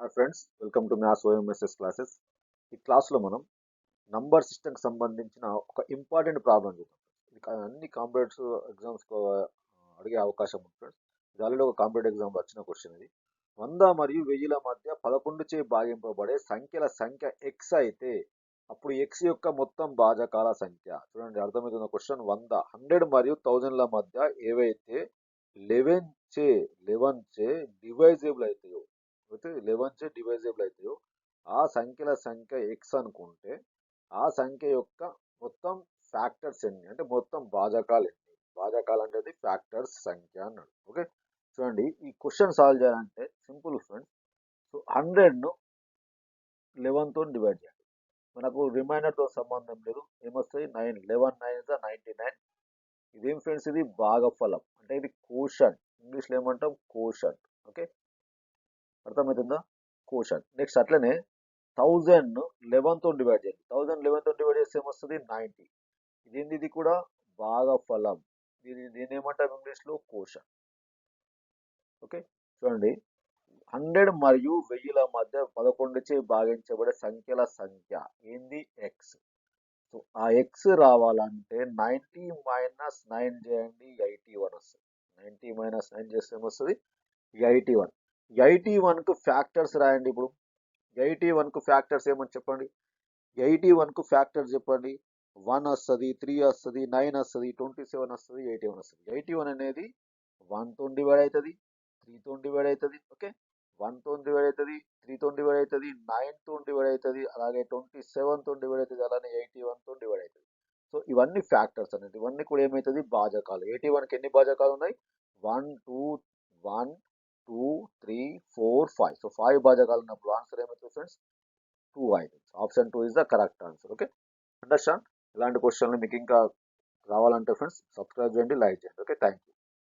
Hi friends, welcome to maths OMSS classes. ఈ క్లాస్లో మనం నంబర్ సిస్టమ్కి సంబంధించిన ఒక ఇంపార్టెంట్ ప్రాబ్లం చూద్దాం. ఇది అన్ని కాంపిటేటివ్ ఎగ్జామ్స్ అడిగే అవకాశం ఉంది ఫ్రెండ్స్. ఇది ఆల్రెడీ ఒక కాంపిటేటివ్ ఎగ్జామ్ వచ్చిన క్వశ్చన్ ఇది. 100 మరియు 1000 మధ్య 11 చే భాగింపబడే సంఖ్యల సంఖ్య ఎక్స్ అయితే అప్పుడు ఎక్స్ యొక్క మొత్తం భాజకాల సంఖ్య. చూడండి, అర్థమవుతున్న క్వశ్చన్. 100 మరియు 1000ల మధ్య ఏవైతే 11 చే డివైజబుల్ అవుతాయో, అయితే 11 చే డివైజబుల్ అవుతాయో ఆ సంఖ్యల సంఖ్య ఎక్స్ అనుకుంటే ఆ సంఖ్య యొక్క మొత్తం ఫ్యాక్టర్స్ ఎన్ని, అంటే మొత్తం భాజకాలు ఎన్ని. భాజకాలు అంటే అది ఫ్యాక్టర్స్ సంఖ్య అన్నాడు. ఓకే, చూడండి, ఈ క్వశ్చన్ సాల్వ్ చేయాలంటే సింపుల్ ఫ్రెండ్స్. సో 100ను 11తో డివైడ్ చేయాలి. మనకు రిమైండర్తో సంబంధం లేదు. ఏమొస్తాయి? 9. 11 9 99. ఇదేం ఫ్రెండ్స్? ఇది భాగఫలం, అంటే ఇది కోషన్. ఇంగ్లీష్లో ఏమంటాం? కోషన్. ఓకే, అర్థమవుతుందా? కోషన్. నెక్స్ట్ అట్లనే 1000 11తో డివైడ్ చేయండి. 1000 11తో డివైడ్ చేస్తే ఏమొస్తుంది? 90. ఇదేంది? ఇది కూడా భాగఫలం. దీని ఏమంటాం ఇంగ్లీష్లో? కోషన్. ఓకే, చూడండి, 100 మరియు 1000ల మధ్య 11 చే భాగించబడే సంఖ్యల సంఖ్య ఏంది? ఎక్స్. సో ఆ ఎక్స్ రావాలంటే 90 మైనస్ 9 చేయండి, 81 వస్తుంది. 90 మైనస్ 9 చేస్తే ఏమొస్తుంది? 81. 81కు ఫ్యాక్టర్స్ రాయండి. ఇప్పుడు 81కు ఫ్యాక్టర్స్ ఏమని చెప్పండి? 81కు ఫ్యాక్టర్స్ చెప్పండి. 1 వస్తుంది, 3 వస్తుంది, 9 వస్తుంది, 27 వస్తుంది, 81 వస్తుంది. 81 అనేది 1తో డివైడ్ అవుతుంది, 3తో డివైడ్ అవుతుంది. ఓకే, 1తో డివైడ్ అవుతుంది, 3తో డివైడ్ అవుతుంది, 9తో డివైడ్ అవుతుంది, అలాగే 27తో డివైడ్ అవుతుంది, అలానే 81తో డివైడ్ అవుతుంది. సో ఇవన్నీ ఫ్యాక్టర్స్ అనేది, ఇవన్నీ కూడా ఏమవుతుంది? భాజకాలు. 81కి ఎన్ని భాజకాలు ఉన్నాయి? 1 2 1 2 3 4 5. సో 5 భాజకాలు ఉన్నప్పుడు ఆన్సర్ ఏమవుతుంది friends? 2 items. Option 2 is the correct answer. Okay, understand? ఇలాంటి క్వశ్చన్లు మీకు ఇంకా రావాలంటే ఫ్రెండ్స్ సబ్స్క్రైబ్ చేయండి, లైక్ చేయండి. Okay, thank you.